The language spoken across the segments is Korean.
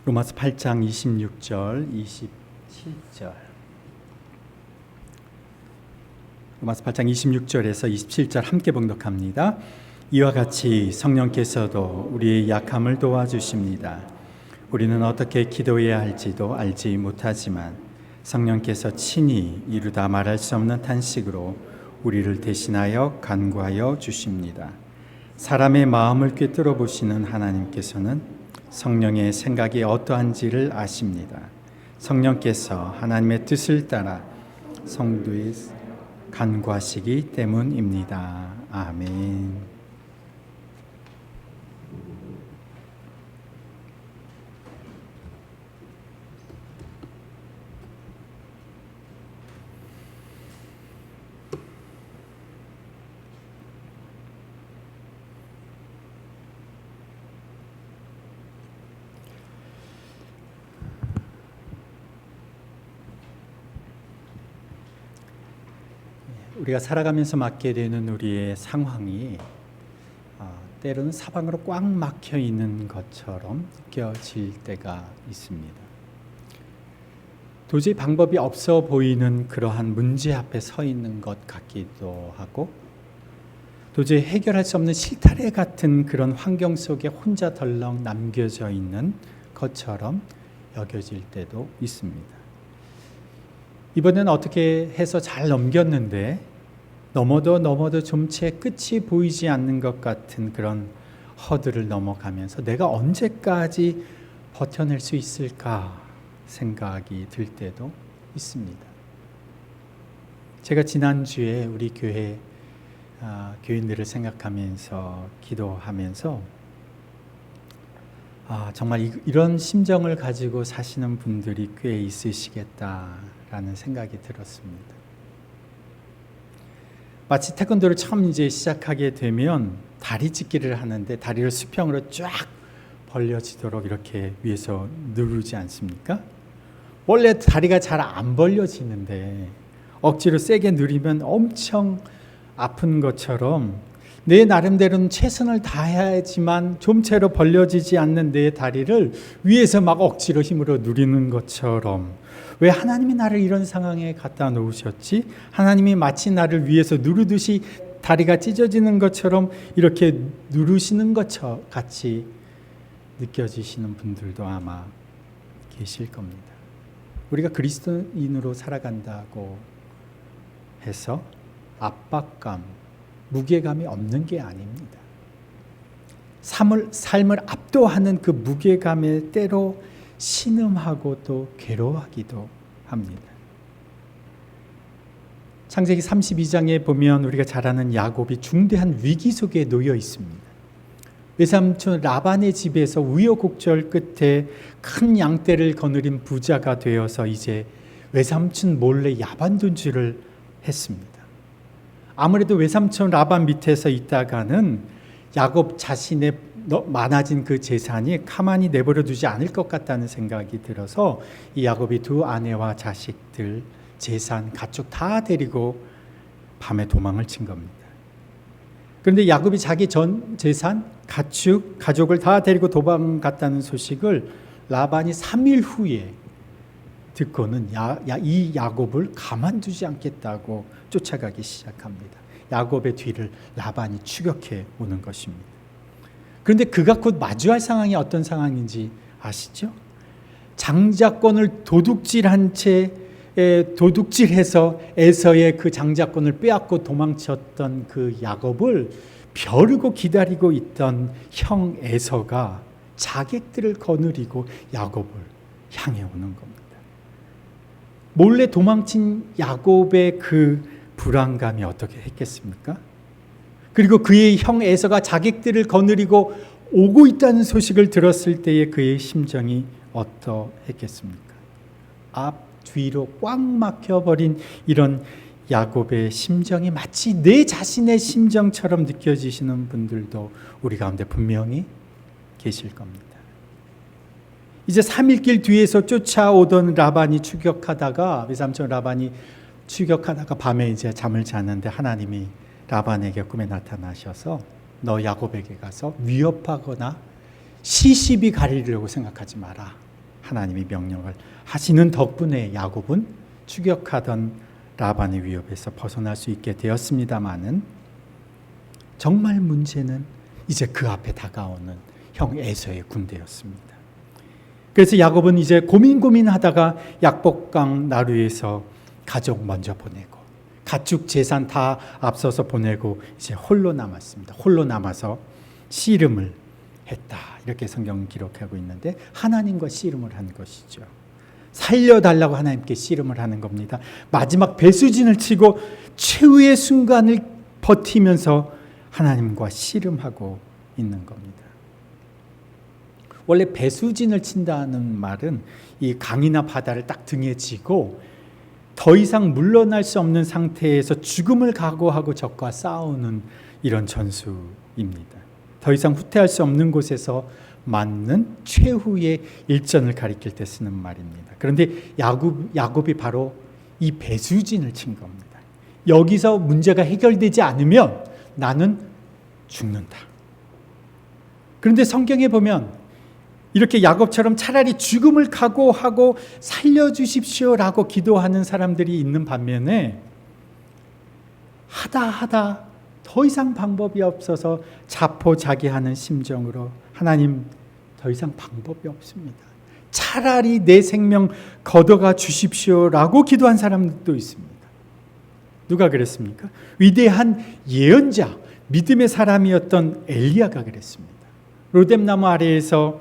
로마서 8장 26절, 27절. 로마서 8장 26절에서 27절 함께 봉독합니다. 이와 같이 성령께서도 우리의 약함을 도와주십니다. 우리는 어떻게 기도해야 할지도 알지 못하지만 성령께서 친히 이루다 말할 수 없는 탄식으로 우리를 대신하여 간구하여 주십니다. 사람의 마음을 꿰뚫어 보시는 하나님께서는 성령의 생각이 어떠한지를 아십니다. 성령께서 하나님의 뜻을 따라 성도의 간구하시기 때문입니다. 아멘. 우리가 살아가면서 맞게 되는 우리의 상황이 때로는 사방으로 꽉 막혀 있는 것처럼 느껴질 때가 있습니다. 도저히 방법이 없어 보이는 그러한 문제 앞에 서 있는 것 같기도 하고, 도저히 해결할 수 없는 실타래 같은 그런 환경 속에 혼자 덜렁 남겨져 있는 것처럼 여겨질 때도 있습니다. 이번에는 어떻게 해서 잘 넘겼는데 넘어도 좀채 끝이 보이지 않는 것 같은 그런 허들을 넘어가면서 내가 언제까지 버텨낼 수 있을까 생각이 들 때도 있습니다. 제가 지난주에 우리 교회 교인들을 생각하면서 기도하면서 정말 이런 심정을 가지고 사시는 분들이 꽤 있으시겠다라는 생각이 들었습니다. 마치 태권도를 처음 시작하게 되면 다리 찢기를 하는데 다리를 수평으로 쫙 벌려지도록 이렇게 위에서 누르지 않습니까? 원래 다리가 잘 안 벌려지는데 억지로 세게 누르면 엄청 아픈 것처럼 내 나름대로는 최선을 다해야지만 좀채로 벌려지지 않는 내 다리를 위에서 막 억지로 힘으로 누리는 것처럼, 왜 하나님이 나를 이런 상황에 갖다 놓으셨지? 하나님이 마치 나를 위에서 누르듯이 다리가 찢어지는 것처럼 이렇게 누르시는 것처럼 같이 느껴지시는 분들도 아마 계실 겁니다. 우리가 그리스도인으로 살아간다고 해서 압박감, 무게감이 없는 게 아닙니다. 삶을 압도하는 그 무게감에 때로 신음하고 또 괴로워하기도 합니다. 창세기 32장에 보면 우리가 잘 아는 야곱이 중대한 위기 속에 놓여 있습니다. 외삼촌 라반의 집에서 우여곡절 끝에 큰 양떼를 거느린 부자가 되어서 이제 외삼촌 몰래 야반둔주를 했습니다. 아무래도 외삼촌 라반 밑에서 있다가는 야곱 자신의 많아진 그 재산이 가만히 내버려 두지 않을 것 같다는 생각이 들어서 이 야곱이 두 아내와 자식들, 재산, 가축 다 데리고 밤에 도망을 친 겁니다. 그런데 야곱이 자기 전 재산, 가축, 가족을 다 데리고 도망갔다는 소식을 라반이 3일 후에 듣고는 이 야곱을 가만두지 않겠다고 쫓아가기 시작합니다. 야곱의 뒤를 라반이 추격해 오는 것입니다. 그런데 그가 곧 마주할 상황이 어떤 상황인지 아시죠? 장자권을 도둑질해서 에서의 그 장자권을 빼앗고 도망쳤던 그 야곱을 벼르고 기다리고 있던 형 에서가 자객들을 거느리고 야곱을 향해 오는 겁니다. 몰래 도망친 야곱의 그 불안감이 어떻게 했겠습니까? 그리고 그의 형 에서가 자객들을 거느리고 오고 있다는 소식을 들었을 때의 그의 심정이 어떠했겠습니까? 앞, 뒤로 꽉 막혀버린 이런 야곱의 심정이 마치 내 자신의 심정처럼 느껴지시는 분들도 우리 가운데 분명히 계실 겁니다. 이제 3일 길 뒤에서 쫓아오던 라반이 추격하다가, 외삼촌 라반이 추격하다가 밤에 이제 잠을 자는데 하나님이 라반에게 꿈에 나타나셔서 너 야곱에게 가서 위협하거나 시시비 가리려고 생각하지 마라. 하나님이 명령을 하시는 덕분에 야곱은 추격하던 라반의 위협에서 벗어날 수 있게 되었습니다마는 정말 문제는 이제 그 앞에 다가오는 형 에서의 군대였습니다. 그래서 야곱은 이제 고민하다가 약복강 나루에서 가족 먼저 보내고 가축 재산 다 앞서서 보내고 이제 홀로 남았습니다. 홀로 남아서 씨름을 했다. 이렇게 성경은 기록하고 있는데 하나님과 씨름을 한 것이죠. 살려달라고 하나님께 씨름을 하는 겁니다. 마지막 배수진을 치고 최후의 순간을 버티면서 하나님과 씨름하고 있는 겁니다. 원래 배수진을 친다는 말은 이 강이나 바다를 딱 등에 지고 더 이상 물러날 수 없는 상태에서 죽음을 각오하고 적과 싸우는 이런 전술입니다. 더 이상 후퇴할 수 없는 곳에서 맞는 최후의 일전을 가리킬 때 쓰는 말입니다. 그런데 야곱이 바로 이 배수진을 친 겁니다. 여기서 문제가 해결되지 않으면 나는 죽는다. 그런데 성경에 보면 이렇게 야곱처럼 차라리 죽음을 각오하고 살려주십시오라고 기도하는 사람들이 있는 반면에 하다 더 이상 방법이 없어서 자포자기하는 심정으로 하나님 더 이상 방법이 없습니다. 차라리 내 생명 걷어가 주십시오라고 기도한 사람들도 있습니다. 누가 그랬습니까? 위대한 예언자, 믿음의 사람이었던 엘리야가 그랬습니다. 로뎀나무 아래에서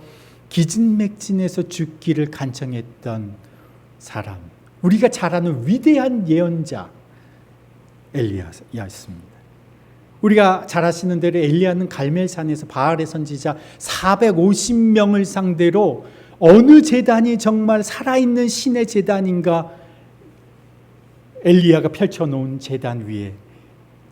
기진맥진에서 죽기를 간청했던 사람, 우리가 잘 아는 위대한 예언자 엘리야였습니다. 우리가 잘 아시는 대로 엘리야는 갈멜산에서 바알의 선지자 450명을 상대로 어느 제단이 정말 살아있는 신의 제단인가 엘리야가 펼쳐놓은 제단 위에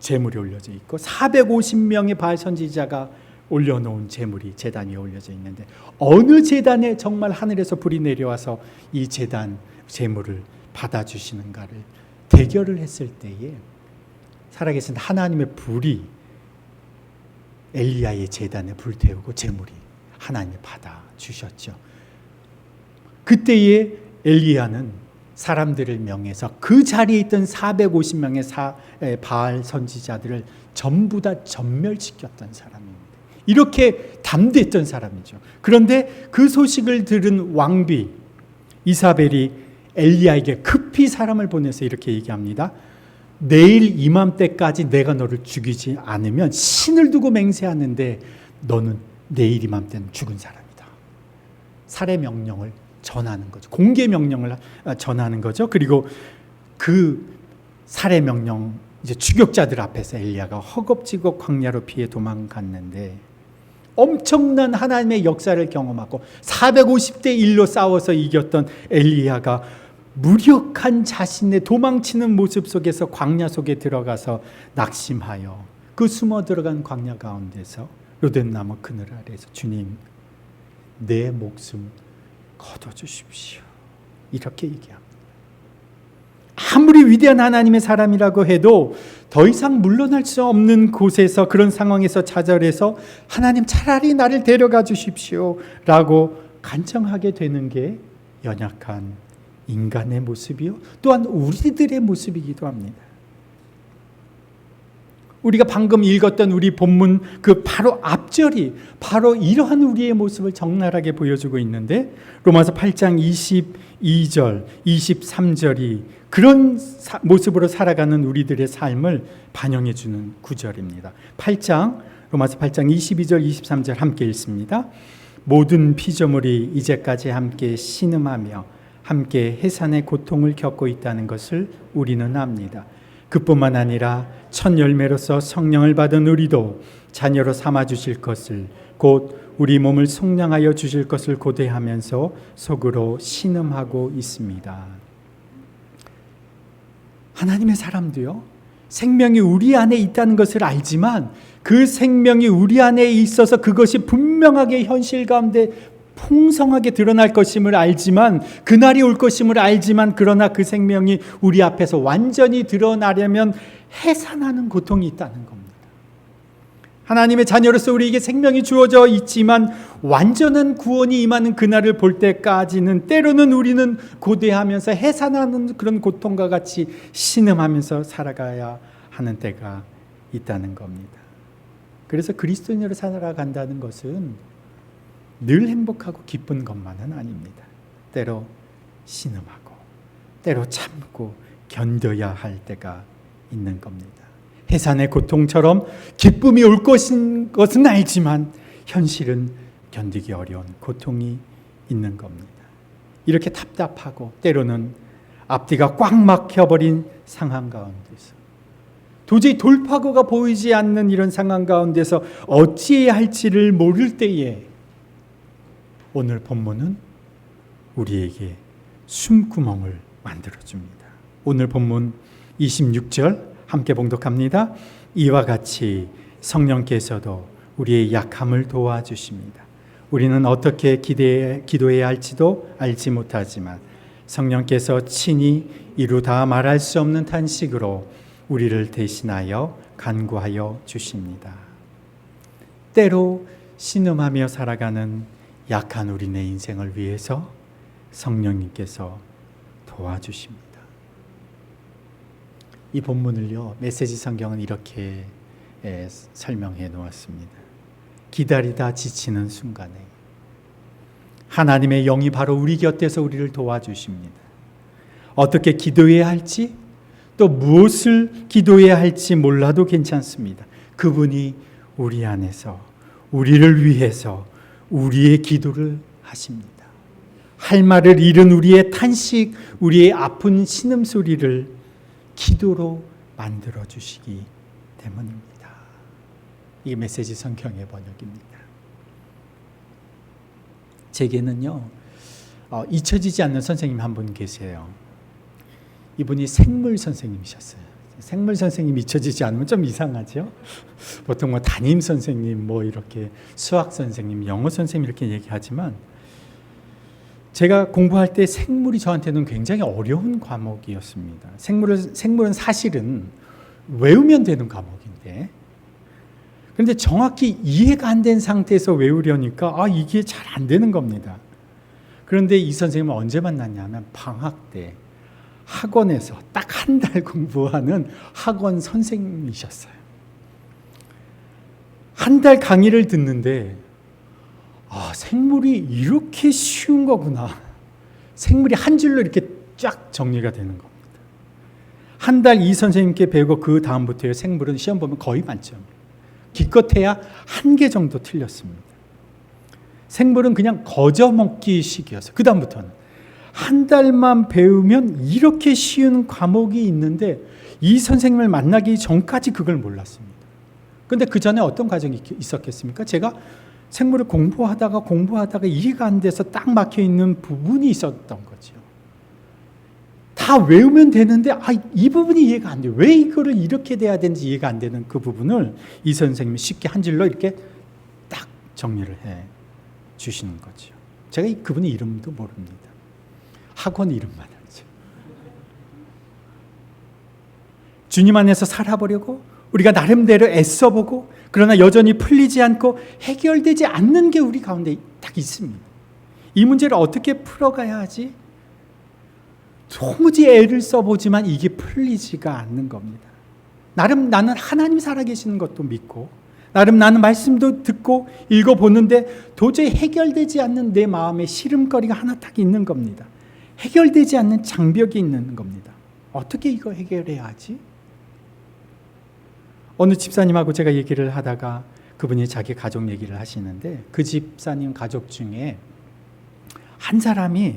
제물이 올려져 있고 450명의 바알 선지자가 올려놓은 제단 위에 올려져 있는데 어느 제단에 정말 하늘에서 불이 내려와서 이 제단 제물을 받아주시는가를 대결을 했을 때에 살아계신 하나님의 불이 엘리야의 제단에 불태우고 제물이 하나님이 받아주셨죠. 그때에 엘리야는 사람들을 명해서 그 자리에 있던 450명의 바알 선지자들을 전부 다 전멸시켰던 사람입니다. 이렇게 담대했던 사람이죠. 그런데 그 소식을 들은 왕비 이사벨이 엘리야에게 급히 사람을 보내서 이렇게 얘기합니다. 내일 이맘때까지 내가 너를 죽이지 않으면 신을 두고 맹세하는데 너는 내일 이맘때는 죽은 사람이다. 살해 명령을 전하는 거죠. 공개 명령을 전하는 거죠. 그리고 그 살해 명령 이제 추격자들 앞에서 엘리야가 허겁지겁 광야로 피해 도망갔는데 엄청난 하나님의 역사를 경험하고 450대 1로 싸워서 이겼던 엘리야가 무력한 자신의 도망치는 모습 속에서 광야 속에 들어가서 낙심하여 그 숨어 들어간 광야 가운데서 로뎀나무 그늘 아래에서 주님 내 목숨 거둬주십시오 이렇게 얘기합니다. 아무리 위대한 하나님의 사람이라고 해도 더 이상 물러날 수 없는 곳에서 그런 상황에서 좌절해서 하나님 차라리 나를 데려가 주십시오 라고 간청하게 되는 게 연약한 인간의 모습이요 또한 우리들의 모습이기도 합니다. 우리가 방금 읽었던 우리 본문 그 바로 앞절이 바로 이러한 우리의 모습을 적나라하게 보여주고 있는데 로마서 8장 22절 23절이 그런 모습으로 살아가는 우리들의 삶을 반영해 주는 구절입니다. 로마서 8장 22절 23절 함께 읽습니다. 모든 피조물이 이제까지 함께 신음하며 함께 해산의 고통을 겪고 있다는 것을 우리는 압니다. 그뿐만 아니라 첫 열매로서 성령을 받은 우리도 자녀로 삼아 주실 것을 곧 우리 몸을 속량하여 주실 것을 고대하면서 속으로 신음하고 있습니다. 하나님의 사람도요, 생명이 우리 안에 있다는 것을 알지만 그 생명이 우리 안에 있어서 그것이 분명하게 현실 가운데 풍성하게 드러날 것임을 알지만 그날이 올 것임을 알지만 그러나 그 생명이 우리 앞에서 완전히 드러나려면 해산하는 고통이 있다는 겁니다. 하나님의 자녀로서 우리에게 생명이 주어져 있지만 완전한 구원이 임하는 그날을 볼 때까지는 때로는 우리는 고대하면서 해산하는 그런 고통과 같이 신음하면서 살아가야 하는 때가 있다는 겁니다. 그래서 그리스도인으로 살아간다는 것은 늘 행복하고 기쁜 것만은 아닙니다. 때로 신음하고 때로 참고 견뎌야 할 때가 있는 겁니다. 해산의 고통처럼 기쁨이 올 것은 알지만 현실은 견디기 어려운 고통이 있는 겁니다. 이렇게 답답하고 때로는 앞뒤가 꽉 막혀버린 상황 가운데서 도저히 돌파구가 보이지 않는 이런 상황 가운데서 어찌해야 할지를 모를 때에 오늘 본문은 우리에게 숨구멍을 만들어줍니다. 오늘 본문 26절 함께 봉독합니다. 이와 같이 성령께서도 우리의 약함을 도와주십니다. 우리는 어떻게 기도해야 할지도 알지 못하지만 성령께서 친히 이루다 말할 수 없는 탄식으로 우리를 대신하여 간구하여 주십니다. 때로 신음하며 살아가는 약한 우리네 인생을 위해서 성령님께서 도와주십니다. 이 본문을요, 메시지 성경은 이렇게 설명해 놓았습니다. 기다리다 지치는 순간에 하나님의 영이 바로 우리 곁에서 우리를 도와주십니다. 어떻게 기도해야 할지 또 무엇을 기도해야 할지 몰라도 괜찮습니다. 그분이 우리 안에서 우리를 위해서 우리의 기도를 하십니다. 할 말을 잃은 우리의 탄식, 우리의 아픈 신음소리를 기도로 만들어 주시기 때문입니다. 이게 메시지 성경의 번역입니다. 제게는요, 잊혀지지 않는 선생님 한 분 계세요. 이분이 생물 선생님이셨어요. 생물 선생님 잊혀지지 않으면 좀 이상하죠? 보통 담임 선생님, 이렇게 수학 선생님, 영어 선생님 이렇게 얘기하지만 제가 공부할 때 생물이 저한테는 굉장히 어려운 과목이었습니다. 생물은 사실은 외우면 되는 과목인데, 그런데 정확히 이해가 안 된 상태에서 외우려니까 이게 잘 안 되는 겁니다. 그런데 이 선생님은 언제 만났냐면 방학 때 학원에서 딱 한 달 공부하는 학원 선생님이셨어요. 한 달 강의를 듣는데 생물이 이렇게 쉬운 거구나. 생물이 한 줄로 이렇게 쫙 정리가 되는 겁니다. 한 달 이 선생님께 배우고 그 다음부터 생물은 시험 보면 거의 만점이에요. 기껏해야 1개 정도 틀렸습니다. 생물은 그냥 거저먹기식이어서 그 다음부터는 한 달만 배우면 이렇게 쉬운 과목이 있는데 이 선생님을 만나기 전까지 그걸 몰랐습니다. 그런데 그 전에 어떤 과정이 있었겠습니까? 제가 생물을 공부하다가 이해가 안 돼서 딱 막혀있는 부분이 있었던 거죠. 다 외우면 되는데 이 부분이 이해가 안 돼요. 왜 이거를 이렇게 돼야 되는지 이해가 안 되는 그 부분을 이 선생님이 쉽게 한 줄로 이렇게 딱 정리를 해 주시는 거죠. 제가 그분의 이름도 모릅니다. 학원 이름만 알죠. 주님 안에서 살아보려고 우리가 나름대로 애써보고 그러나 여전히 풀리지 않고 해결되지 않는 게 우리 가운데 딱 있습니다. 이 문제를 어떻게 풀어가야 하지? 도무지 애를 써보지만 이게 풀리지가 않는 겁니다. 나름 나는 하나님 살아계시는 것도 믿고 나름 나는 말씀도 듣고 읽어보는데 도저히 해결되지 않는 내 마음에 시름거리가 하나 딱 있는 겁니다. 해결되지 않는 장벽이 있는 겁니다. 어떻게 이거 해결해야 하지? 어느 집사님하고 제가 얘기를 하다가 그분이 자기 가족 얘기를 하시는데 그 집사님 가족 중에 한 사람이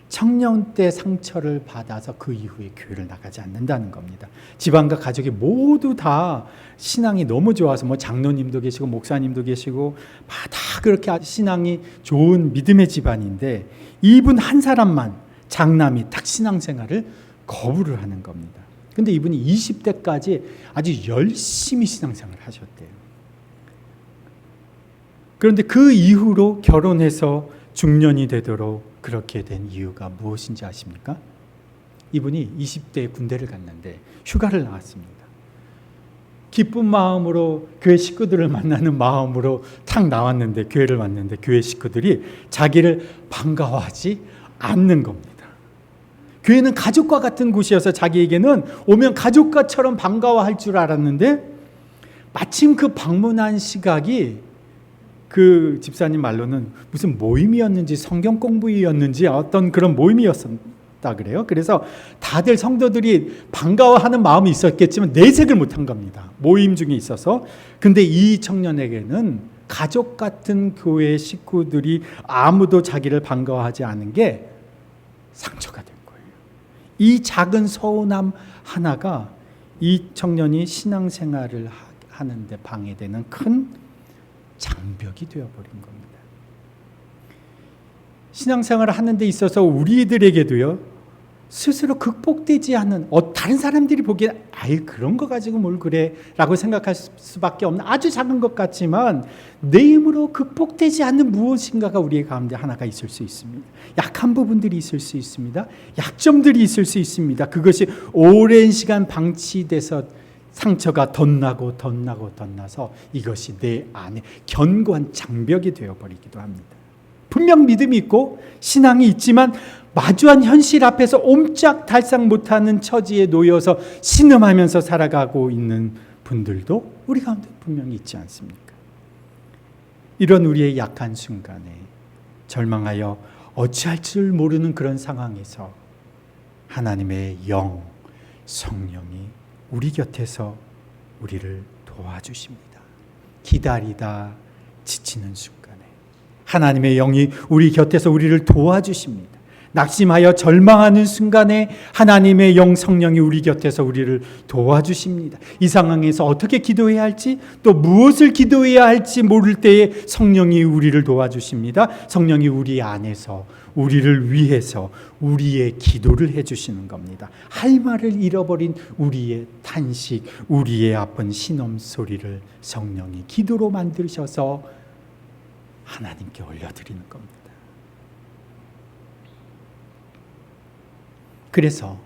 청년 때 상처를 받아서 그 이후에 교회를 나가지 않는다는 겁니다. 집안과 가족이 모두 다 신앙이 너무 좋아서 장로님도 계시고 목사님도 계시고 다 그렇게 신앙이 좋은 믿음의 집안인데 이분 한 사람만 장남이 딱 신앙생활을 거부를 하는 겁니다. 근데 이분이 20대까지 아주 열심히 신앙생활을 하셨대요. 그런데 그 이후로 결혼해서 중년이 되도록 그렇게 된 이유가 무엇인지 아십니까? 이분이 20대에 군대를 갔는데 휴가를 나왔습니다. 기쁜 마음으로 교회 식구들을 만나는 마음으로 탁 나왔는데, 교회를 왔는데 교회 식구들이 자기를 반가워하지 않는 겁니다. 교회는 가족과 같은 곳이어서 자기에게는 오면 가족과처럼 반가워할 줄 알았는데, 마침 그 방문한 시각이 그 집사님 말로는 무슨 모임이었는지 성경 공부였는지 어떤 그런 모임이었다 그래요. 그래서 다들 성도들이 반가워하는 마음이 있었겠지만 내색을 못한 겁니다. 모임 중에 있어서. 근데 이 청년에게는 가족 같은 교회 식구들이 아무도 자기를 반가워하지 않은 게 상처가 된 거예요. 이 작은 서운함 하나가 이 청년이 신앙생활을 하는데 방해되는 큰 장벽이 되어버린 겁니다. 신앙생활을 하는 데 있어서 우리들에게도요, 스스로 극복되지 않은, 다른 사람들이 보기에 아예 그런 거 가지고 뭘 그래 라고 생각할 수밖에 없는 아주 작은 것 같지만, 내 힘으로 극복되지 않는 무엇인가가 우리의 가운데 하나가 있을 수 있습니다. 약한 부분들이 있을 수 있습니다. 약점들이 있을 수 있습니다. 그것이 오랜 시간 방치돼서 상처가 덧나서 이것이 내 안에 견고한 장벽이 되어버리기도 합니다. 분명 믿음이 있고 신앙이 있지만 마주한 현실 앞에서 옴짝달싹 못하는 처지에 놓여서 신음하면서 살아가고 있는 분들도 우리 가운데 분명히 있지 않습니까? 이런 우리의 약한 순간에 절망하여 어찌할 줄 모르는 그런 상황에서 하나님의 영, 성령이 우리 곁에서 우리를 도와주십니다. 기다리다 지치는 순간에 하나님의 영이 우리 곁에서 우리를 도와주십니다. 낙심하여 절망하는 순간에 하나님의 영, 성령이 우리 곁에서 우리를 도와주십니다. 이 상황에서 어떻게 기도해야 할지, 또 무엇을 기도해야 할지 모를 때에 성령이 우리를 도와주십니다. 성령이 우리 안에서 우리를 위해서 우리의 기도를 해주시는 겁니다. 할 말을 잃어버린 우리의 탄식, 우리의 아픈 신음소리를 성령이 기도로 만드셔서 하나님께 올려드리는 겁니다. 그래서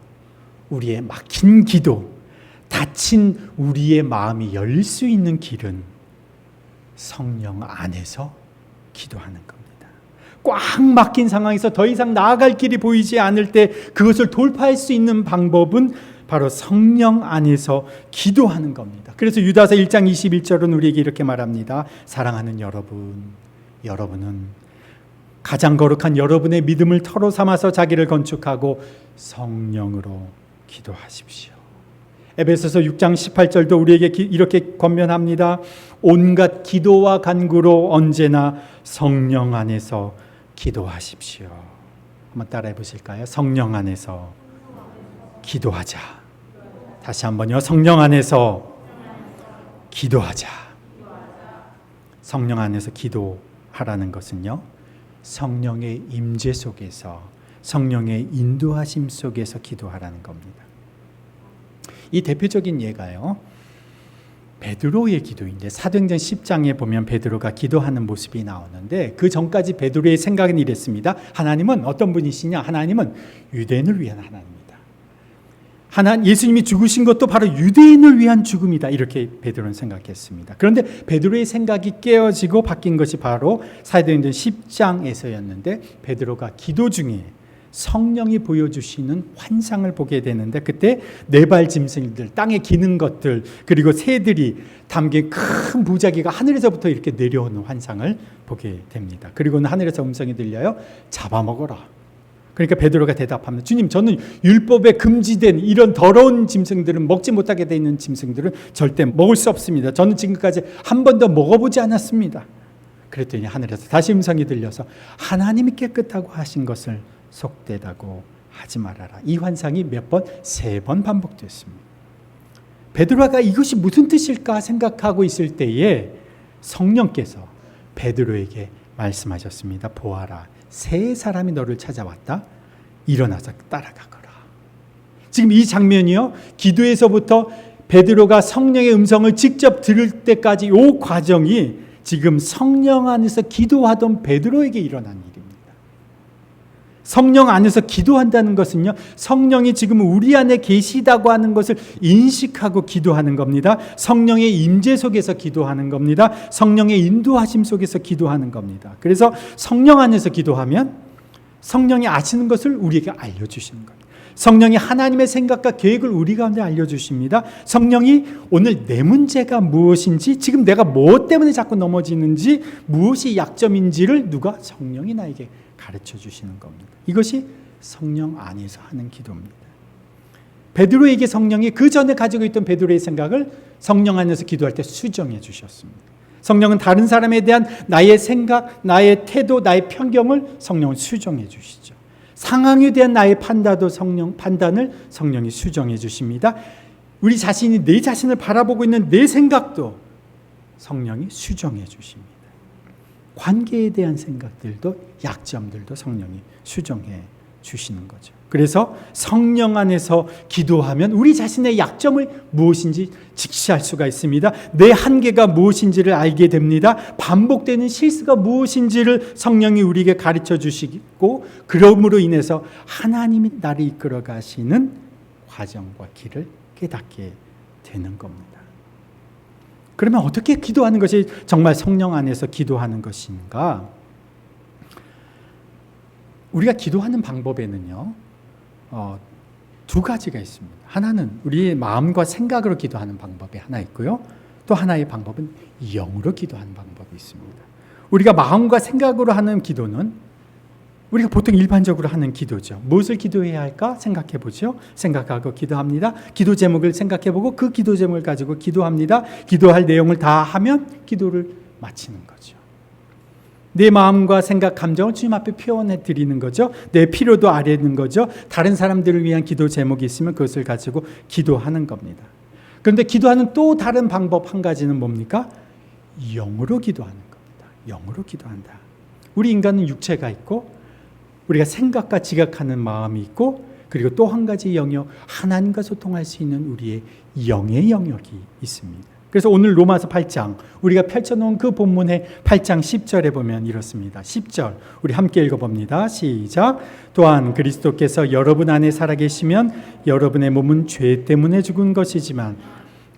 우리의 막힌 기도, 닫힌 우리의 마음이 열릴 수 있는 길은 성령 안에서 기도하는 겁니다. 꽉 막힌 상황에서 더 이상 나아갈 길이 보이지 않을 때 그것을 돌파할 수 있는 방법은 바로 성령 안에서 기도하는 겁니다. 그래서 유다서 1장 21절은 우리에게 이렇게 말합니다. 사랑하는 여러분, 여러분은 가장 거룩한 여러분의 믿음을 터로 삼아서 자기를 건축하고 성령으로 기도하십시오. 에베소서 6장 18절도 우리에게 이렇게 권면합니다. 온갖 기도와 간구로 언제나 성령 안에서 기도하십시오. 한번 따라해 보실까요? 성령 안에서 기도하자. 다시 한번요. 성령 안에서 기도하자. 성령 안에서 기도하라는 것은요, 성령의 임재 속에서, 성령의 인도하심 속에서 기도하라는 겁니다. 이 대표적인 예가요, 베드로의 기도인데, 사도행전 10장에 보면 베드로가 기도하는 모습이 나오는데, 그 전까지 베드로의 생각은 이랬습니다. 하나님은 어떤 분이시냐? 하나님은 유대인을 위한 하나님입니다. 예수님이 죽으신 것도 바로 유대인을 위한 죽음이다, 이렇게 베드로는 생각했습니다. 그런데 베드로의 생각이 깨어지고 바뀐 것이 바로 사도행전 10장에서였는데, 베드로가 기도 중에 성령이 보여주시는 환상을 보게 되는데, 그때 네발 짐승들, 땅에 기는 것들, 그리고 새들이 담긴 큰 무지개가 하늘에서부터 이렇게 내려오는 환상을 보게 됩니다. 그리고는 하늘에서 음성이 들려요. 잡아먹어라. 그러니까 베드로가 대답합니다. 주님, 저는 율법에 금지된 이런 더러운 짐승들은, 먹지 못하게 돼 있는 짐승들은 절대 먹을 수 없습니다. 저는 지금까지 한 번도 먹어보지 않았습니다. 그랬더니 하늘에서 다시 음성이 들려서 하나님이 깨끗하고 하신 것을 속되다고 하지 말아라. 이 환상이 몇 번? 3번 반복됐습니다. 베드로가 이것이 무슨 뜻일까 생각하고 있을 때에 성령께서 베드로에게 말씀하셨습니다. 보아라, 세 사람이 너를 찾아왔다. 일어나서 따라가거라. 지금 이 장면이요, 기도에서부터 베드로가 성령의 음성을 직접 들을 때까지 이 과정이 지금 성령 안에서 기도하던 베드로에게 일어난 일입니다. 성령 안에서 기도한다는 것은요, 성령이 지금 우리 안에 계시다고 하는 것을 인식하고 기도하는 겁니다. 성령의 임재 속에서 기도하는 겁니다. 성령의 인도하심 속에서 기도하는 겁니다. 그래서 성령 안에서 기도하면 성령이 아시는 것을 우리에게 알려주시는 겁니다. 성령이 하나님의 생각과 계획을 우리 가운데 알려주십니다. 성령이 오늘 내 문제가 무엇인지, 지금 내가 무엇 때문에 자꾸 넘어지는지, 무엇이 약점인지를 성령이 나에게 가르쳐 주시는 겁니다. 이것이 성령 안에서 하는 기도입니다. 베드로에게 성령이 그 전에 가지고 있던 베드로의 생각을 성령 안에서 기도할 때 수정해 주셨습니다. 성령은 다른 사람에 대한 나의 생각, 나의 태도, 나의 편견을 성령은 수정해 주시죠. 상황에 대한 나의 판단을 성령이 수정해 주십니다. 우리 자신이 내 자신을 바라보고 있는 내 생각도 성령이 수정해 주십니다. 관계에 대한 생각들도, 약점들도 성령이 수정해 주시는 거죠. 그래서 성령 안에서 기도하면 우리 자신의 약점을 무엇인지 직시할 수가 있습니다. 내 한계가 무엇인지를 알게 됩니다. 반복되는 실수가 무엇인지를 성령이 우리에게 가르쳐 주시고, 그러므로 인해서 하나님이 나를 이끌어 가시는 과정과 길을 깨닫게 되는 겁니다. 그러면 어떻게 기도하는 것이 정말 성령 안에서 기도하는 것인가? 우리가 기도하는 방법에는요, 두 가지가 있습니다. 하나는 우리의 마음과 생각으로 기도하는 방법이 하나 있고요. 또 하나의 방법은 영으로 기도하는 방법이 있습니다. 우리가 마음과 생각으로 하는 기도는 우리가 보통 일반적으로 하는 기도죠. 무엇을 기도해야 할까 생각해 보죠. 생각하고 기도합니다. 기도 제목을 생각해 보고 그 기도 제목을 가지고 기도합니다. 기도할 내용을 다 하면 기도를 마치는 거죠. 내 마음과 생각, 감정을 주님 앞에 표현해 드리는 거죠. 내 필요도 아뢰는 거죠. 다른 사람들을 위한 기도 제목이 있으면 그것을 가지고 기도하는 겁니다. 그런데 기도하는 또 다른 방법 한 가지는 뭡니까? 영으로 기도하는 겁니다. 영으로 기도한다. 우리 인간은 육체가 있고 우리가 생각과 지각하는 마음이 있고, 그리고 또 한 가지 영역, 하나님과 소통할 수 있는 우리의 영의 영역이 있습니다. 그래서 오늘 로마서 8장, 우리가 펼쳐놓은 그 본문의 8장 10절에 보면 이렇습니다. 10절 우리 함께 읽어봅니다. 시작. 또한 그리스도께서 여러분 안에 살아계시면 여러분의 몸은 죄 때문에 죽은 것이지만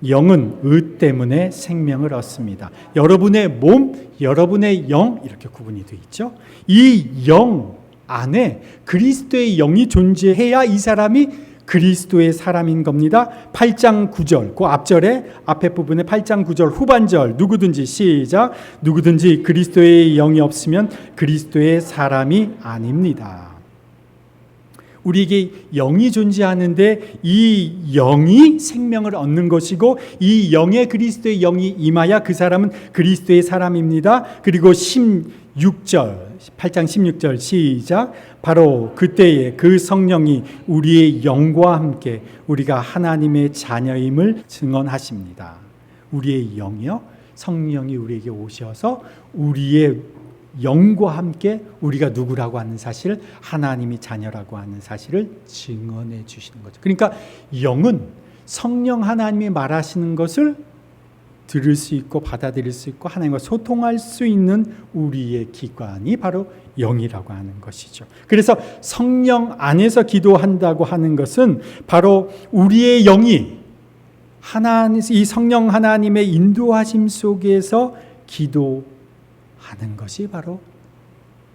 영은 의 때문에 생명을 얻습니다. 여러분의 몸, 여러분의 영, 이렇게 구분이 되어 있죠. 이 영 안에 그리스도의 영이 존재해야 이 사람이 그리스도의 사람인 겁니다. 8장 9절, 그 앞에 부분에 8장 9절 후반절, 누구든지 시작. 누구든지 그리스도의 영이 없으면 그리스도의 사람이 아닙니다. 우리에게 영이 존재하는데 이 영이 생명을 얻는 것이고, 이 영에 그리스도의 영이 임하여 그 사람은 그리스도의 사람입니다. 그리고 16절, 8장 16절 시작. 바로 그때에 그 성령이 우리의 영과 함께 우리가 하나님의 자녀임을 증언하십니다. 우리의 영이요, 성령이 우리에게 오셔서 우리의 영과 함께 우리가 누구라고 하는 사실, 하나님이 자녀라고 하는 사실을 증언해 주시는 거죠. 그러니까 영은 성령 하나님이 말하시는 것을 들을 수 있고 받아들일 수 있고 하나님과 소통할 수 있는 우리의 기관이 바로 영이라고 하는 것이죠. 그래서 성령 안에서 기도한다고 하는 것은 바로 우리의 영이 이 성령 하나님의 인도하심 속에서 기도하는 것이 바로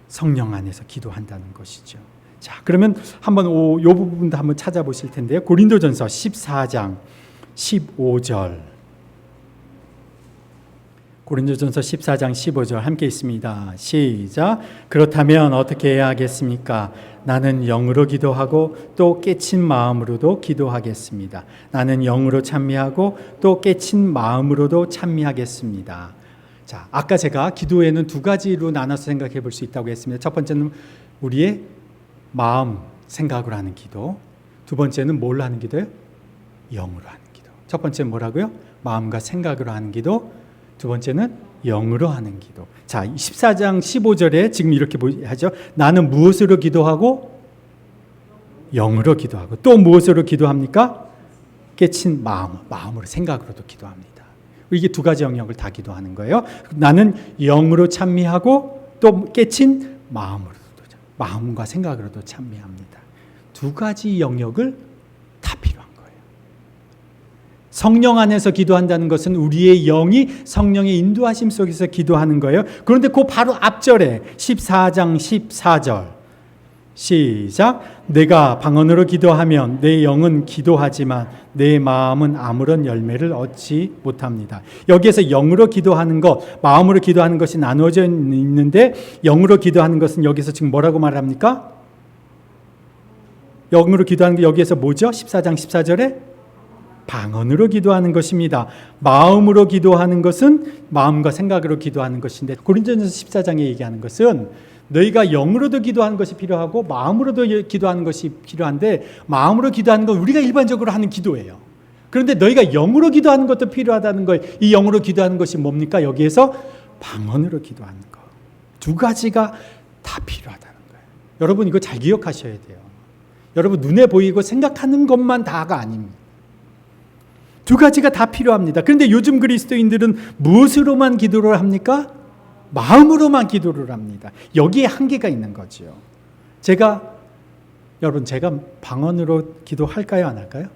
성령 안에서 기도한다는 것이죠. 자, 그러면 한번 이 부분도 한번 찾아보실 텐데요. 고린도전서 14장 15절. 고린도전서 14장 15절 함께 있습니다. 시작. 그렇다면 어떻게 해야 하겠습니까? 나는 영으로 기도하고 또 깨친 마음으로도 기도하겠습니다. 나는 영으로 찬미하고 또 깨친 마음으로도 찬미하겠습니다. 자, 아까 제가 기도에는 두 가지로 나눠서 생각해 볼 수 있다고 했습니다. 첫 번째는 우리의 마음, 생각으로 하는 기도. 두 번째는 뭘로 하는 기도예요? 영으로 하는 기도. 첫 번째는 뭐라고요? 마음과 생각으로 하는 기도. 두 번째는 영으로 하는 기도. 자, 14장 15절에 지금 이렇게 하죠. 나는 무엇으로 기도하고? 영으로 기도하고. 또 무엇으로 기도합니까? 깨친 마음으로, 생각으로도 기도합니다. 이게 두 가지 영역을 다 기도하는 거예요. 나는 영으로 찬미하고 또 깨친 마음으로도. 마음과 생각으로도 찬미합니다. 두 가지 영역을 다 필요한 거예요. 성령 안에서 기도한다는 것은 우리의 영이 성령의 인도하심 속에서 기도하는 거예요. 그런데 그 바로 앞절에 14장 14절 시작. 내가 방언으로 기도하면 내 영은 기도하지만 내 마음은 아무런 열매를 얻지 못합니다. 여기에서 영으로 기도하는 것, 마음으로 기도하는 것이 나누어져 있는데 영으로 기도하는 것은 여기서 지금 뭐라고 말합니까? 영으로 기도하는 게 여기에서 뭐죠? 14장 14절에 방언으로 기도하는 것입니다. 마음으로 기도하는 것은 마음과 생각으로 기도하는 것인데 고린도전서 14장에 얘기하는 것은 너희가 영으로도 기도하는 것이 필요하고 마음으로도 기도하는 것이 필요한데 마음으로 기도하는 건 우리가 일반적으로 하는 기도예요. 그런데 너희가 영으로 기도하는 것도 필요하다는 거예요. 이 영으로 기도하는 것이 뭡니까? 여기에서 방언으로 기도하는 것. 두 가지가 다 필요하다는 거예요. 여러분 이거 잘 기억하셔야 돼요. 여러분 눈에 보이고 생각하는 것만 다가 아닙니다. 두 가지가 다 필요합니다. 그런데 요즘 그리스도인들은 무엇으로만 기도를 합니까? 마음으로만 기도를 합니다. 여기에 한계가 있는 거죠. 여러분 제가 방언으로 기도할까요? 안 할까요?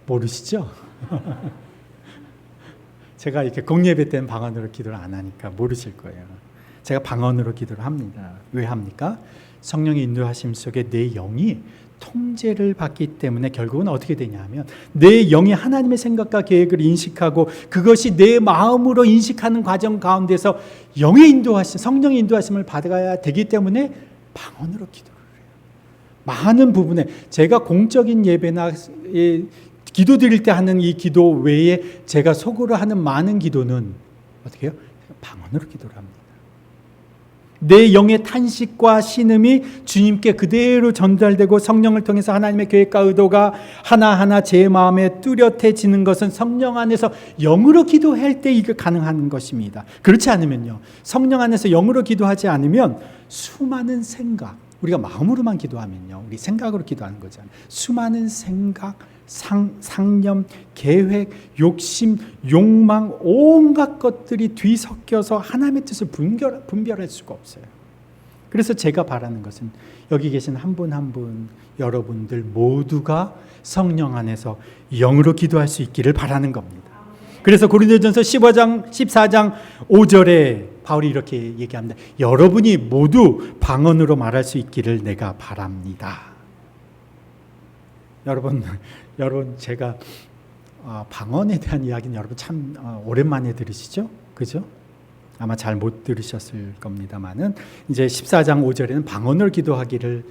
모르시죠? 제가 이렇게 공예배 때는 방언으로 기도를 안 하니까 모르실 거예요. 제가 방언으로 기도를 합니다. 왜 합니까? 성령의 인도하심 속에 내 영이 통제를 받기 때문에 결국은 어떻게 되냐 하면 내 영이 하나님의 생각과 계획을 인식하고 그것이 내 마음으로 인식하는 과정 가운데서 영의 인도하심, 성령의 인도하심을 받아야 되기 때문에 방언으로 기도를 해요. 많은 부분에 제가 공적인 예배나 기도 드릴 때 하는 이 기도 외에 제가 속으로 하는 많은 기도는 어떻게 해요? 방언으로 기도를 합니다. 내 영의 탄식과 신음이 주님께 그대로 전달되고 성령을 통해서 하나님의 계획과 의도가 하나하나 제 마음에 뚜렷해지는 것은 성령 안에서 영으로 기도할 때 이게 가능한 것입니다. 그렇지 않으면요, 성령 안에서 영으로 기도하지 않으면 수많은 생각, 우리가 마음으로만 기도하면요, 우리 생각으로 기도하는 거잖아요. 수많은 생각, 상념, 계획, 욕심, 욕망, 온갖 것들이 뒤섞여서 하나님의 뜻을 분별할 수가 없어요. 그래서 제가 바라는 것은 여기 계신 한 분 한 분 여러분들 모두가 성령 안에서 영으로 기도할 수 있기를 바라는 겁니다. 그래서 고린도전서 15장 14장 5절에 바울이 이렇게 얘기합니다. 여러분이 모두 방언으로 말할 수 있기를 내가 바랍니다. 여러분 제가 방언에 대한 이야기는 여러분 참 오랜만에 들으시죠? 그죠? 아마 잘 못 들으셨을 겁니다만은 이제 14장 5절에는 방언을 기도하기를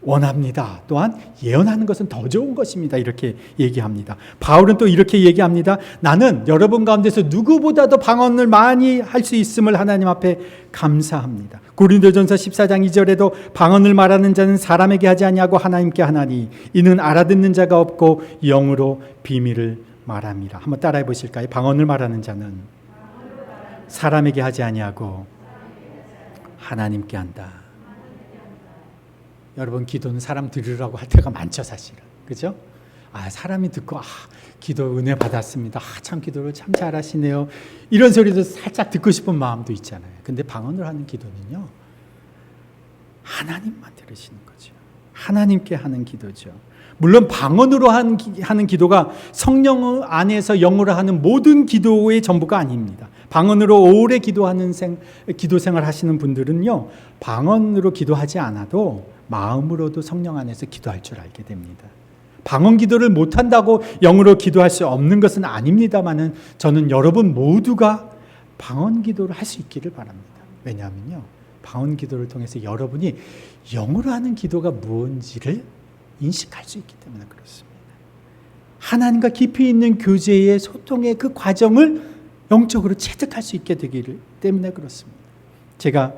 원합니다. 또한 예언하는 것은 더 좋은 것입니다. 이렇게 얘기합니다. 바울은 또 이렇게 얘기합니다. 나는 여러분 가운데서 누구보다도 방언을 많이 할 수 있음을 하나님 앞에 감사합니다. 고린도전서 14장 2절에도 방언을 말하는 자는 사람에게 하지 아니하고 하나님께 하나니 이는 알아듣는 자가 없고 영으로 비밀을 말합니다. 한번 따라해 보실까요? 방언을 말하는 자는 사람에게 하지 아니하고 하나님께 한다. 여러분 기도는 사람 들으라고 할 때가 많죠, 사실은. 그죠? 사람이 듣고 기도 은혜 받았습니다. 참 기도를 참 잘하시네요. 이런 소리도 살짝 듣고 싶은 마음도 있잖아요. 근데 방언을 하는 기도는요, 하나님만 들으시는 거죠. 하나님께 하는 기도죠. 물론 방언으로 하는 기도가 성령 안에서 영으로 하는 모든 기도의 전부가 아닙니다. 방언으로 오래 기도하는 기도 생활 하시는 분들은요, 방언으로 기도하지 않아도 마음으로도 성령 안에서 기도할 줄 알게 됩니다. 방언 기도를 못한다고 영으로 기도할 수 없는 것은 아닙니다만은 저는 여러분 모두가 방언 기도를 할 수 있기를 바랍니다. 왜냐하면요, 방언 기도를 통해서 여러분이 영으로 하는 기도가 무엇인지를 인식할 수 있기 때문에 그렇습니다. 하나님과 깊이 있는 교제의 소통의 그 과정을 영적으로 체득할 수 있게 되기 때문에 그렇습니다. 제가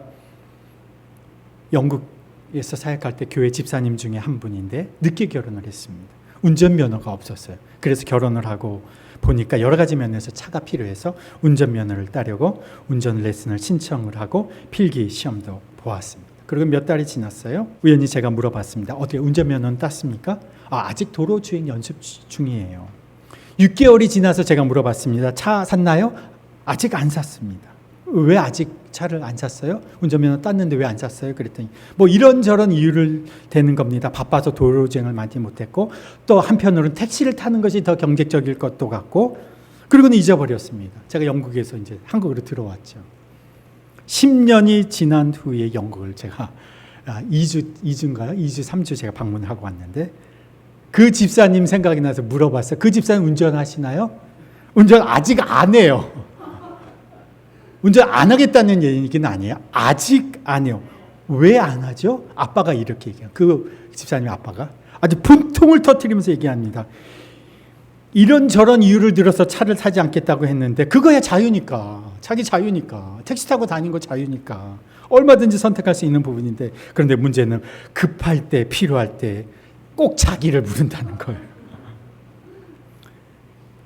영국에서 사역할 때 교회 집사님 중에 한 분인데 늦게 결혼을 했습니다. 운전면허가 없었어요. 그래서 결혼을 하고 보니까 여러 가지 면에서 차가 필요해서 운전면허를 따려고 운전 레슨을 신청을 하고 필기 시험도 보았습니다. 그리고 몇 달이 지났어요. 우연히 제가 물어봤습니다. 어떻게 운전면허는 땄습니까? 아직 도로주행 연습 중이에요. 6개월이 지나서 제가 물어봤습니다. 차 샀나요? 아직 안 샀습니다. 왜 아직 차를 안 샀어요? 운전면허 땄는데 왜 안 샀어요? 그랬더니 뭐 이런저런 이유를 대는 겁니다. 바빠서 도로주행을 많이 못했고, 또 한편으로는 택시를 타는 것이 더 경제적일 것도 같고, 그리고는 잊어버렸습니다. 제가 영국에서 이제 한국으로 들어왔죠. 10년이 지난 후에 영국을 제가 2주인가요? 2주, 3주 제가 방문하고 왔는데, 그 집사님 생각이 나서 물어봤어요. 그 집사님 운전하시나요? 운전 아직 안 해요. 운전 안 하겠다는 얘기는 아니에요. 아직 안 해요. 왜 안 하죠? 아빠가 이렇게 얘기해요. 그 집사님 아빠가 아주 분통을 터뜨리면서 얘기합니다. 이런저런 이유를 들어서 차를 사지 않겠다고 했는데, 그거야 자유니까. 자기 자유니까. 택시 타고 다니는 거 자유니까. 얼마든지 선택할 수 있는 부분인데, 그런데 문제는 급할 때, 필요할 때 꼭 자기를 부른다는 거예요.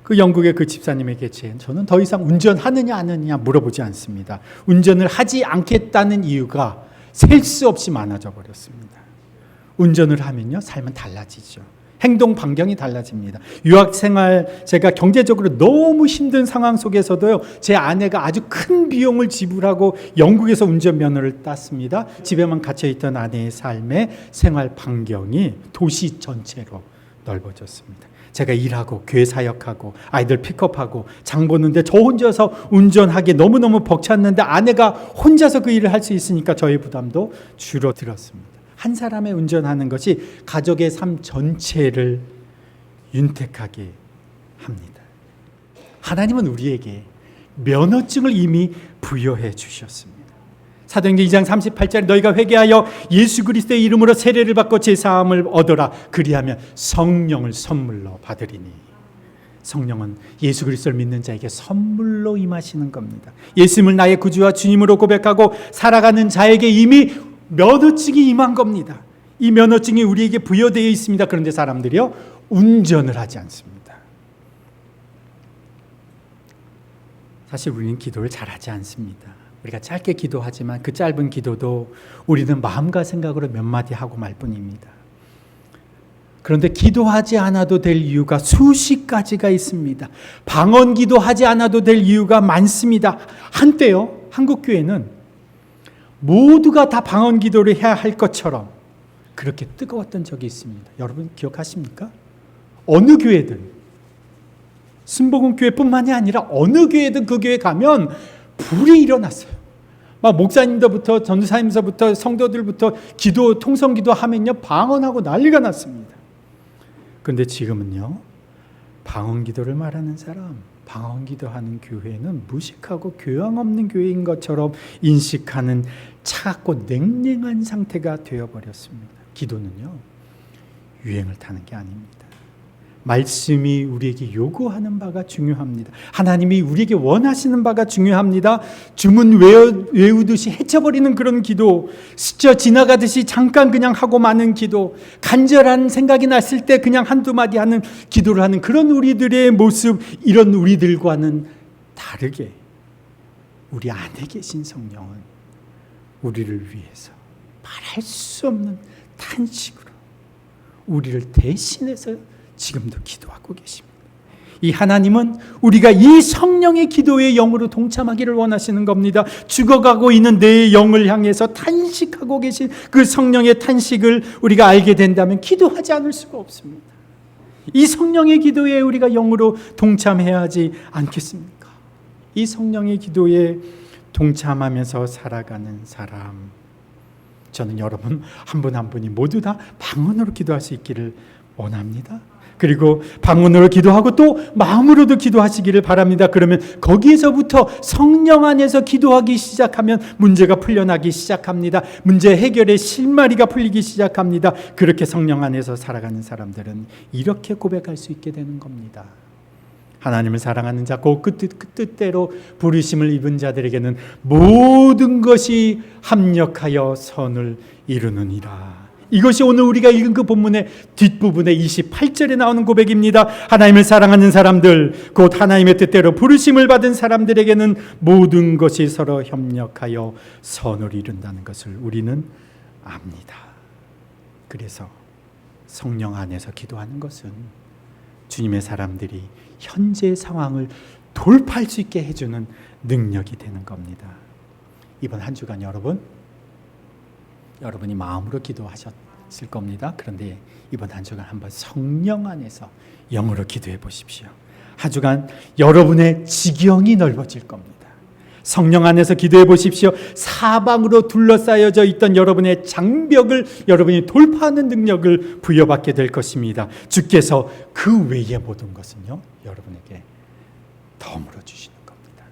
그 영국의 그 집사님에게 저는 더 이상 운전하느냐 안 하느냐 물어보지 않습니다. 운전을 하지 않겠다는 이유가 셀 수 없이 많아져 버렸습니다. 운전을 하면요, 삶은 달라지죠. 행동 반경이 달라집니다. 유학 생활, 제가 경제적으로 너무 힘든 상황 속에서도요, 제 아내가 아주 큰 비용을 지불하고 영국에서 운전면허를 땄습니다. 집에만 갇혀있던 아내의 삶의 생활 반경이 도시 전체로 넓어졌습니다. 제가 일하고 교회 사역하고 아이들 픽업하고 장 보는데 저 혼자서 운전하기 너무너무 벅찼는데, 아내가 혼자서 그 일을 할 수 있으니까 저의 부담도 줄어들었습니다. 한 사람의 운전하는 것이 가족의 삶 전체를 윤택하게 합니다. 하나님은 우리에게 면허증을 이미 부여해 주셨습니다. 사도행전 2장 38절에 너희가 회개하여 예수 그리스도의 이름으로 세례를 받고 제사함을 얻어라. 그리하면 성령을 선물로 받으리니. 성령은 예수 그리스도를 믿는 자에게 선물로 임하시는 겁니다. 예수님을 나의 구주와 주님으로 고백하고 살아가는 자에게 이미 면허증이 임한 겁니다. 이 면허증이 우리에게 부여되어 있습니다. 그런데 사람들이요, 운전을 하지 않습니다. 사실 우리는 기도를 잘하지 않습니다. 우리가 짧게 기도하지만 그 짧은 기도도 우리는 마음과 생각으로 몇 마디 하고 말 뿐입니다. 그런데 기도하지 않아도 될 이유가 수십 가지가 있습니다. 방언 기도하지 않아도 될 이유가 많습니다. 한때요, 한국 교회는 모두가 다 방언 기도를 해야 할 것처럼 그렇게 뜨거웠던 적이 있습니다. 여러분 기억하십니까? 어느 교회든, 순복음교회뿐만이 아니라 어느 교회든 그 교회 가면 불이 일어났어요. 막 목사님들부터 전도사님들부터 성도들부터 기도, 통성기도 하면요, 방언하고 난리가 났습니다. 그런데 지금은요, 방언 기도를 말하는 사람, 방언 기도하는 교회는 무식하고 교양 없는 교회인 것처럼 인식하는 차갑고 냉랭한 상태가 되어버렸습니다. 기도는요, 유행을 타는 게 아닙니다. 말씀이 우리에게 요구하는 바가 중요합니다. 하나님이 우리에게 원하시는 바가 중요합니다. 주문 외우듯이 헤쳐버리는 그런 기도, 스쳐 지나가듯이 잠깐 그냥 하고 마는 기도, 간절한 생각이 났을 때 그냥 한두 마디 하는 기도를 하는 그런 우리들의 모습, 이런 우리들과는 다르게 우리 안에 계신 성령은 우리를 위해서 말할 수 없는 탄식으로 우리를 대신해서 지금도 기도하고 계십니다. 이 하나님은 우리가 이 성령의 기도의 영으로 동참하기를 원하시는 겁니다. 죽어가고 있는 내 영을 향해서 탄식하고 계신 그 성령의 탄식을 우리가 알게 된다면 기도하지 않을 수가 없습니다. 이 성령의 기도에 우리가 영으로 동참해야 하지 않겠습니까? 이 성령의 기도에 동참하면서 살아가는 사람, 저는 여러분 한 분 한 분이 모두 다 방언으로 기도할 수 있기를 원합니다. 그리고 방언으로 기도하고 또 마음으로도 기도하시기를 바랍니다. 그러면 거기에서부터 성령 안에서 기도하기 시작하면 문제가 풀려나기 시작합니다. 문제 해결의 실마리가 풀리기 시작합니다. 그렇게 성령 안에서 살아가는 사람들은 이렇게 고백할 수 있게 되는 겁니다. 하나님을 사랑하는 자, 그 뜻대로 부르심을 입은 자들에게는 모든 것이 합력하여 선을 이루느니라. 이것이 오늘 우리가 읽은 그 본문의 뒷부분에 28절에 나오는 고백입니다. 하나님을 사랑하는 사람들, 곧 하나님의 뜻대로 부르심을 받은 사람들에게는 모든 것이 서로 협력하여 선을 이룬다는 것을 우리는 압니다. 그래서 성령 안에서 기도하는 것은 주님의 사람들이 현재 상황을 돌파할 수 있게 해주는 능력이 되는 겁니다. 이번 한 주간 여러분이 마음으로 기도하셨을 겁니다. 그런데 이번 한 주간 한번 성령 안에서 영으로 기도해 보십시오. 한 주간 여러분의 지경이 넓어질 겁니다. 성령 안에서 기도해 보십시오. 사방으로 둘러싸여져 있던 여러분의 장벽을 여러분이 돌파하는 능력을 부여받게 될 것입니다. 주께서 그 외의 모든 것은요, 여러분에게 덤으로 주시는 겁니다.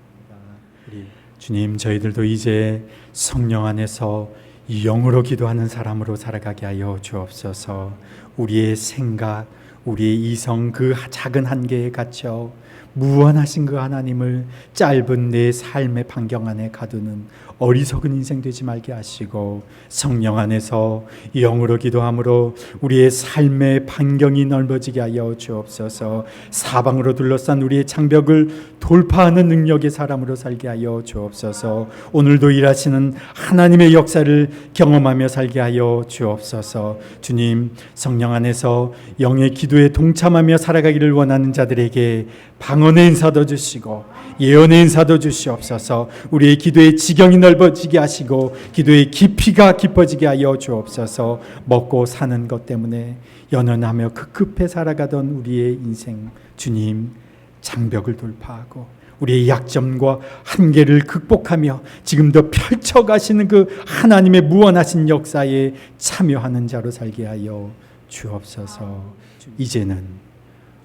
주님, 저희들도 이제 성령 안에서 영으로 기도하는 사람으로 살아가게 하여 주옵소서. 우리의 생각, 우리의 이성, 그 작은 한계에 갇혀 무한하신 그 하나님을 짧은 내 삶의 반경 안에 가두는 어리석은 인생 되지 말게 하시고, 성령 안에서 영으로 기도함으로 우리의 삶의 반경이 넓어지게 하여 주옵소서. 사방으로 둘러싼 우리의 장벽을 돌파하는 능력의 사람으로 살게 하여 주옵소서. 오늘도 일하시는 하나님의 역사를 경험하며 살게 하여 주옵소서. 주님, 성령 안에서 영의 기도에 동참하며 살아가기를 원하는 자들에게 방언의 인사도 주시고 예언의 인사도 주시옵소서. 우리의 기도의 지경이 넓어지게 하시고 기도의 깊이가 깊어지게 하여 주옵소서. 먹고 사는 것 때문에 연연하며 급급해 살아가던 우리의 인생, 주님, 장벽을 돌파하고 우리의 약점과 한계를 극복하며 지금도 펼쳐가시는 그 하나님의 무한하신 역사에 참여하는 자로 살게 하여 주옵소서. 이제는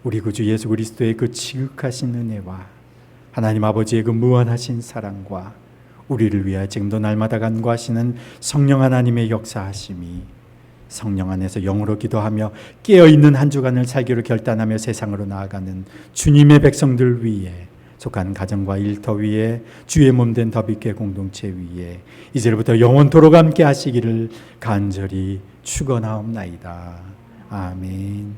우리 구주 예수 그리스도의 그 지극하신 은혜와 하나님 아버지의 그 무한하신 사랑과 우리를 위하여 지금도 날마다 간구하시는 성령 하나님의 역사하심이 성령 안에서 영으로 기도하며 깨어있는 한 주간을 살기로 결단하며 세상으로 나아가는 주님의 백성들 위에, 속한 가정과 일터 위에, 주의 몸된 더비교회 공동체 위에 이제부터 영원토록 함께 하시기를 간절히 축원하옵나이다. 아멘.